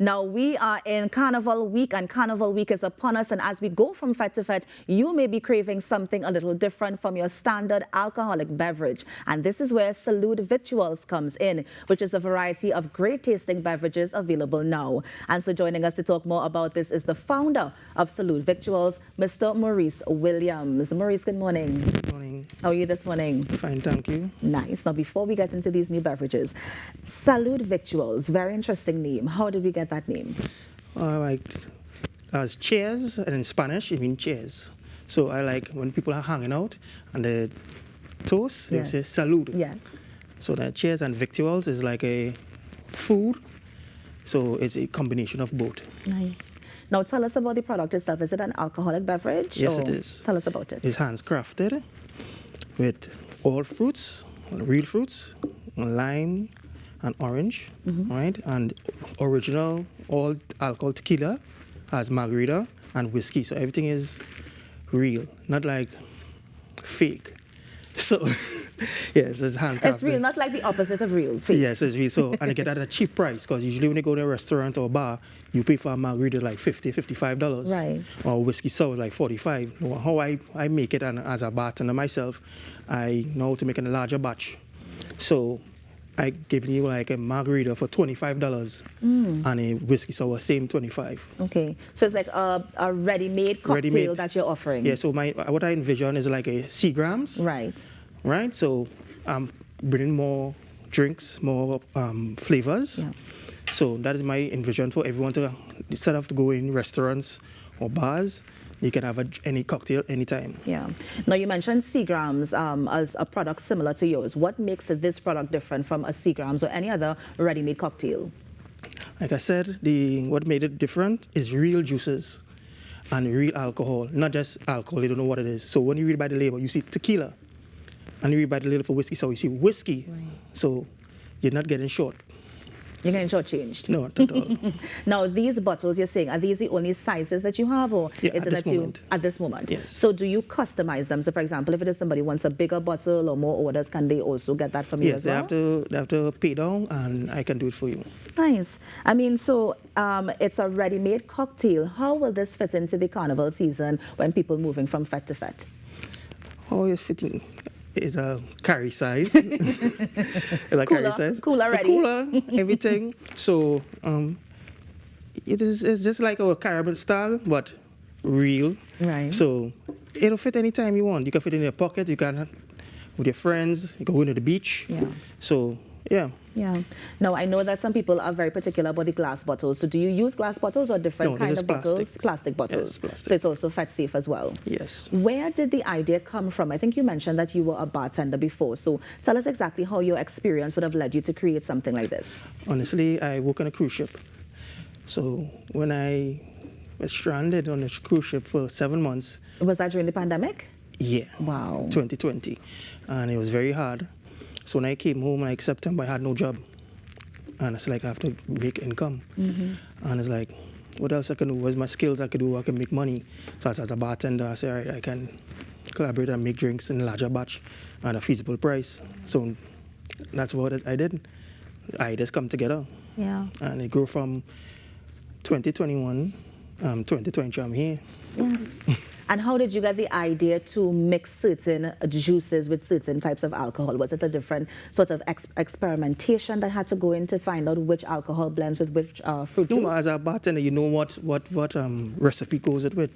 Now, we are in Carnival Week, and Carnival Week is upon us. And as we go from fete to fete, you may be craving something a little different from your standard alcoholic beverage. And this is where Salud Victuals comes in, which is a variety of great tasting beverages available now. And so joining us to talk more about this is the founder of Salud Victuals, Mr. Maurice Williams. Maurice, good morning. Good morning. How are you this morning? Fine, thank you. Nice. Now, before we get into these new beverages, Salud Victuals, very interesting name. How did we get that name? I liked as cheers, and in Spanish it means cheers. So I like when people are hanging out and they toast, Yes. they say salud. Yes. So that cheers and victuals is like a food. So it's a combination of both. Nice. Now tell us about the product itself. Is it an alcoholic beverage? Yes, or it is. Tell us about it. It's handcrafted with all fruits, real fruits, lime and orange, right? And original all alcohol tequila as margarita and whiskey. So everything is real, not like fake. So yes, it's handcrafted. It's real, not like the opposite of real. Fake. Yes, it's real. So, and you get that at a cheap price, because usually when you go to a restaurant or bar, you pay for a margarita like $50, $55. Right. Or whiskey sour is like $45. Now, how I make it, and as a bartender myself, I know how to make a larger batch. So I give you like a margarita for $25 and a whiskey sour, same 25. Okay. So it's like a ready-made cocktail Ready-made. that you're offering. Yeah, so what I envision is like a Seagrams. Right. Right? So I'm bringing more drinks, more flavors. Yeah. So that is my envision for everyone to, instead of to go in restaurants or bars, you can have any cocktail anytime. Yeah. Now you mentioned Seagrams as a product similar to yours. What makes this product different from a Seagrams or any other ready-made cocktail? Like I said, what made it different is real juices and real alcohol, not just alcohol. You don't know what it is. So when you read by the label, you see tequila, and you read by the label for whiskey, so you see whiskey. Right. So you're not getting short. You're getting shortchanged. No, not at all. Now, these bottles, you're saying, are these the only sizes that you have, or Yeah, is at it this that you moment. at this moment? Yes. So, do you customize them? So, for example, if it is somebody wants a bigger bottle or more orders, can they also get that from you Yes, as well? they have to pay down, and I can do it for you. Nice. I mean, so it's a ready-made cocktail. How will this fit into the carnival season when people moving from fete to fete? Oh, it's fitting. It's a carry size. It's a carry size. Cooler ready. Cooler, everything. So it's just like our Caribbean style, but real. Right. So it'll fit anytime you want. You can fit it in your pocket. You can with your friends. You can go into the beach. Yeah. So yeah. Yeah. Now, I know that some people are very particular about the glass bottles. So do you use glass bottles or different No, kind this of is bottles? plastic. Plastic bottles. Yes, plastic. So it's also fat safe as well. Yes. Where did the idea come from? I think you mentioned that you were a bartender before. So tell us exactly how your experience would have led you to create something like this. Honestly, I work on a cruise ship. So when I was stranded on a cruise ship for 7 months. Was that during the pandemic? Yeah. Wow. 2020. And it was very hard. So when I came home, like September, I had no job. And it's like I have to make income. And it's like, what else I can do? What's my skills I could do? I can make money. So as a bartender, I say, all right, I can collaborate and make drinks in a larger batch at a feasible price. So that's what I did. Ideas come together. Yeah. And it grew from 2021, 2020, I'm here. Yes. And how did you get the idea to mix certain juices with certain types of alcohol? Was it a different sort of experimentation that had to go in to find out which alcohol blends with which fruit juice? No, as a bartender, you know what recipe goes it with.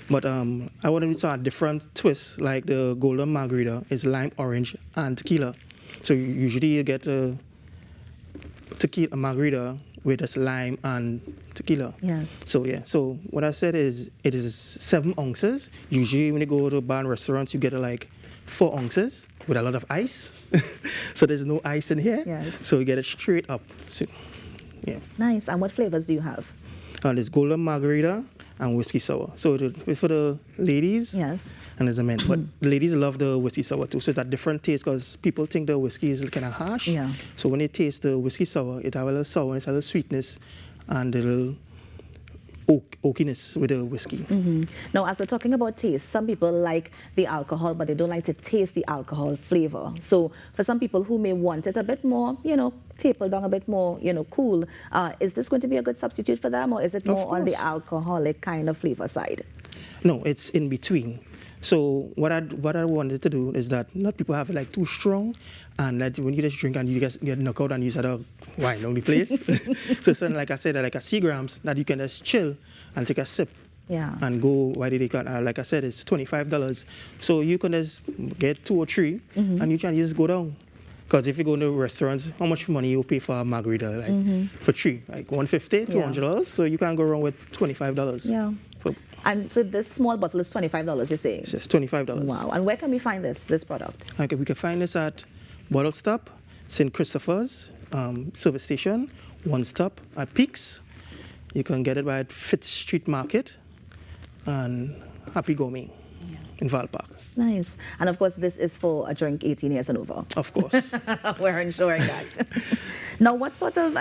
But I wanted to start a different twist, like the golden margarita is lime, orange, and tequila. So usually you get a tequila margarita with just lime and tequila. Yes. So yeah, so what I said is it is 7 ounces. Usually when you go to bar and restaurants, you get like 4 ounces with a lot of ice. So there's no ice in here. Yes. So you get it straight up. So yeah. Nice. And what flavors do you have? And there's golden margarita and whiskey sour. So for the ladies, Yes. and there's the men. But the ladies love the whiskey sour too. So it's a different taste, because people think the whiskey is kind of harsh. Yeah. So when they taste the whiskey sour, it has a little sour, it has a little sweetness, and a little oakiness with the whiskey. Now, as we're talking about taste, some people like the alcohol, but they don't like to taste the alcohol flavor. So for some people who may want it a bit more, tapered down, a bit more, cool, is this going to be a good substitute for them, or is it more on the alcoholic kind of flavor side? No, it's in between. So what I wanted to do is that not people have it like too strong, and that when you just drink and you get knocked out and you start wine on the place. So it's like I said, like a C-grams that you can just chill and take a sip. Yeah. And go, why did they cut? Like I said, it's $25. So you can just get 2 or 3 and you can just go down. Because if you go to restaurants, how much money you pay for a margarita? Like for 3, like $150, $200. So you can't go wrong with $25. Yeah. And so this small bottle is $25, you're saying? Yes, $25. Wow. And where can we find this product? Okay, we can find this at Bottle Stop, St. Christopher's service station, One Stop at Peaks. You can get it by at Fifth Street Market and Happy Gourmet in Val Park. Nice. And of course, this is for a drink 18 years and over. Of course. We're ensuring that. Now, what sort of,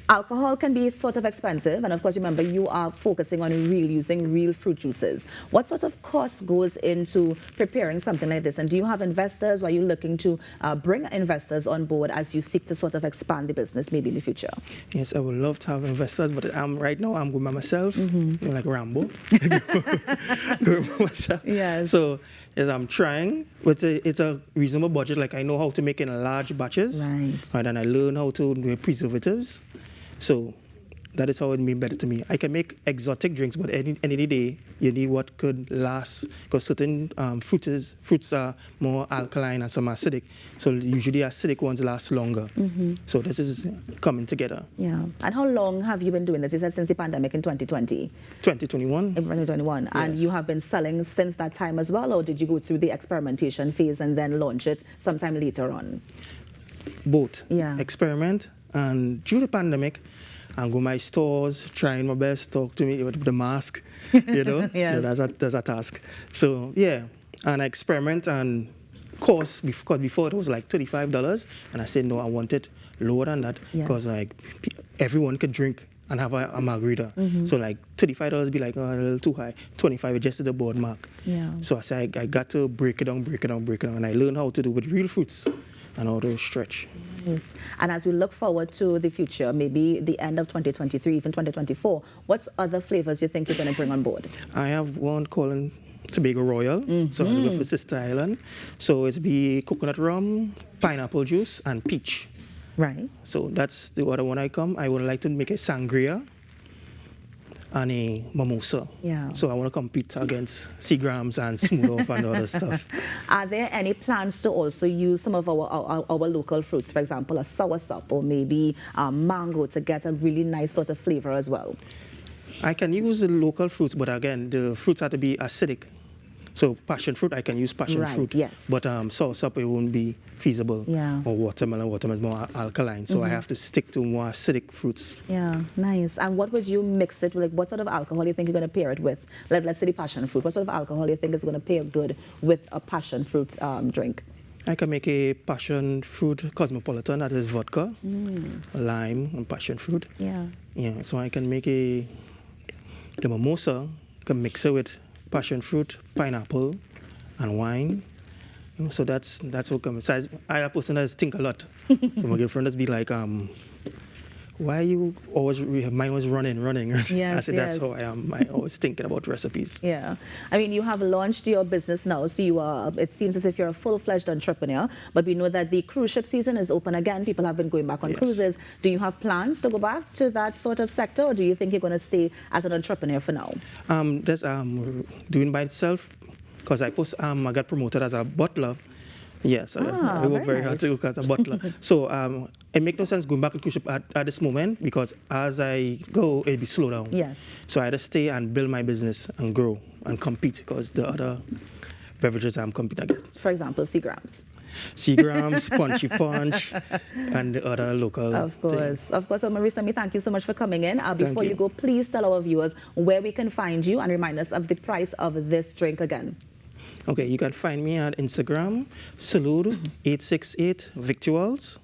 alcohol can be sort of expensive, and of course, remember, you are focusing on using real fruit juices. What sort of cost goes into preparing something like this? And do you have investors, or are you looking to bring investors on board as you seek to sort of expand the business maybe in the future? Yes, I would love to have investors, but right now I'm going by myself, like Rambo. Going by myself. Yes. So yes, I'm trying, but it's a reasonable budget. Like I know how to make in large batches, right? And I learn how to do preservatives. So that is how it made better to me. I can make exotic drinks, but any day you need what could last, because certain fruits are more alkaline and some are acidic. So usually acidic ones last longer. So this is coming together. Yeah. And how long have you been doing this? You said since the pandemic in 2020? 2021. In 2021. Yes. And you have been selling since that time as well, or did you go through the experimentation phase and then launch it sometime later on? Both. Yeah. Experiment, and during the pandemic, I go my stores, trying my best, talk to me with the mask, Yes. That's a task. So yeah, and I experiment and cost, because before it was like $35, and I said no, I want it lower than that, because like everyone could drink and have a margarita. So like $35 be like a little too high. 25 just at the board mark. Yeah. So I said I got to break it down, and I learned how to do with real fruits and how to stretch. Yes. And as we look forward to the future, maybe the end of 2023, even 2024, what other flavors you think you're going to bring on board? I have one called Tobago Royal, so I go for Sister Island. So it's be coconut rum, pineapple juice, and peach. Right. So that's the other one I would like to make a sangria and a mimosa. Yeah. So I want to compete against C-grams and smooth off and other stuff. Are there any plans to also use some of our local fruits, for example, a soursop or maybe mango, to get a really nice sort of flavor as well? I can use the local fruits, but again, the fruits have to be acidic. So passion fruit, I can use passion fruit. Yes. But soursop, it won't be feasible. Yeah. Or watermelon is more alkaline. So I have to stick to more acidic fruits. Yeah, nice. And what would you mix it with? Like, what sort of alcohol do you think you're going to pair it with? Let's say the passion fruit. What sort of alcohol do you think is going to pair good with a passion fruit drink? I can make a passion fruit cosmopolitan, that is vodka, lime, and passion fruit. Yeah. Yeah, so I can make the mimosa, can mix it with passion fruit, pineapple, and wine. So that's what comes. So I a person that think a lot. So my girlfriend does be like, why you always, mine was running. Yes, I said, that's how I am. I always thinking about recipes. Yeah. I mean, you have launched your business now, so you are, it seems as if you're a full-fledged entrepreneur, but we know that the cruise ship season is open again. People have been going back on cruises. Do you have plans to go back to that sort of sector, or do you think you're going to stay as an entrepreneur for now? That's doing by itself, because I got promoted as a butler. Yes, I work very hard to work as a butler. So it makes no sense going back to cruise ship at this moment, because as I go, it'll be slow down. Yes. So I had to stay and build my business and grow and compete, because the other beverages I'm competing against. For example, C-grams. C-grams, Punchy Punch, and the other local Of course. things. Of course. So Marisa, thank you so much for coming in. Before you go, please tell our viewers where we can find you and remind us of the price of this drink again. Okay, you can find me at Instagram, Salud 868 Victuals.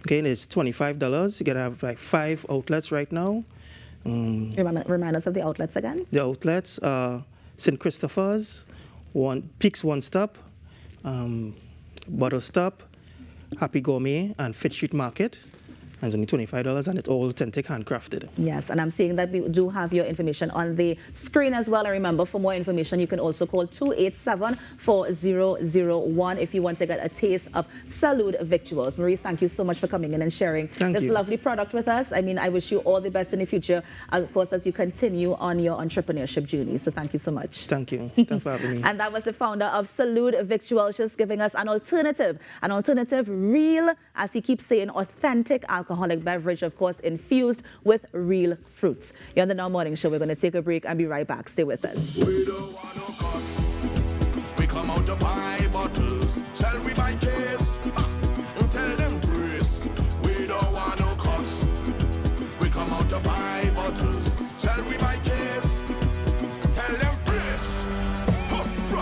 Okay, and it's $25. You can have like 5 outlets right now. Remind us of the outlets again. The outlets, St. Christopher's, Peaks One Stop, Bottle Stop, Happy Gourmet, and Fitch Street Market. And it's only $25, and it's all authentic, handcrafted. Yes, and I'm seeing that we do have your information on the screen as well. And remember, for more information, you can also call 287-4001 if you want to get a taste of Salud Victuals. Maurice, thank you so much for coming in and sharing this lovely product with us. I mean, I wish you all the best in the future, of course, as you continue on your entrepreneurship journey. So thank you so much. Thank you. Thanks for having me. And that was the founder of Salud Victuals, just giving us an alternative real, as he keeps saying, authentic alcoholic beverage, of course, infused with real fruits. You're on the Now Morning Show. We're going to take a break and be right back. Stay with us. We don't want no cups. We come out to buy bottles. Sell we buy case. Tell them brace. We don't want no cups. We come out to buy bottles. Sell we buy